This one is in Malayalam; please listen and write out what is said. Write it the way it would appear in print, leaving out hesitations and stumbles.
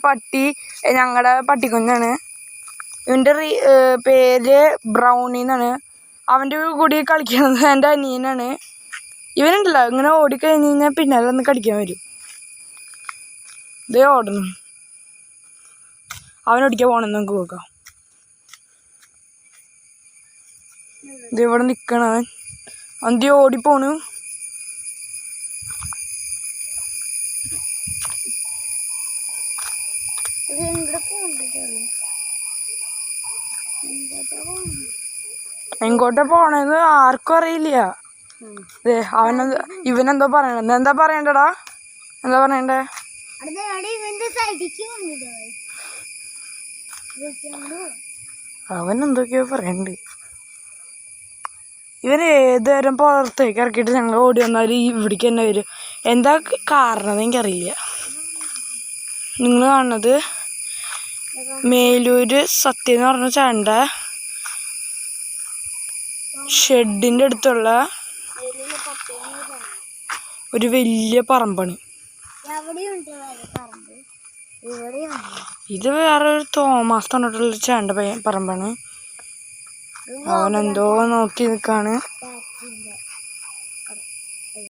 പട്ടി ഞങ്ങളുടെ പട്ടിക്കുഞ്ഞാണ്. ഇവൻ്റെ പേര് ബ്രൗണി എന്നാണ്. അവൻ്റെ കൂടി കളിക്കുന്നത് എൻ്റെ അനിയനാണ്. ഇവനുണ്ടല്ലോ ഇങ്ങനെ ഓടിക്കഴിഞ്ഞ് കഴിഞ്ഞാൽ പിന്നാലെ ഒന്ന് കടിക്കാൻ വരും. ഇതേ ഓടണം. അവനോടിക്കാൻ പോകണമെന്ന് നമുക്ക് നോക്കാം. ഇത് ഇവിടെ നിൽക്കണവൻ. അവൻ ഓടിപ്പോണു. എങ്ങോട്ടാ പോണേന്ന് ആർക്കും അറിയില്ല. ഇവനെന്തോ പറയണ. എന്താ പറയണ്ടടാ? എന്താ പറയണ്ടേ? അവൻ എന്തൊക്കെയോ പറയണ്ട്. ഇവൻ ഏതുതരം പുറത്തേക്ക് ഇറക്കിയിട്ട് ഞങ്ങൾ ഓടി വന്നാലും ഇവിടേക്ക് തന്നെ വരും. എന്താ കാരണം എനിക്കറിയില്ല. നിങ്ങൾ കാണുന്നത് മേലൂര് സത്യം എന്ന് പറഞ്ഞ ചേട്ടൻ്റെ ഷെഡിൻ്റെ അടുത്തുള്ള ഒരു വലിയ പറമ്പാണ്. ഇത് വേറൊരു തോമസ് തന്നിട്ടുള്ള ചേട്ടൻ്റെ പറമ്പാണ്. അവനെന്തോ നോക്കി നിൽക്കാണ്.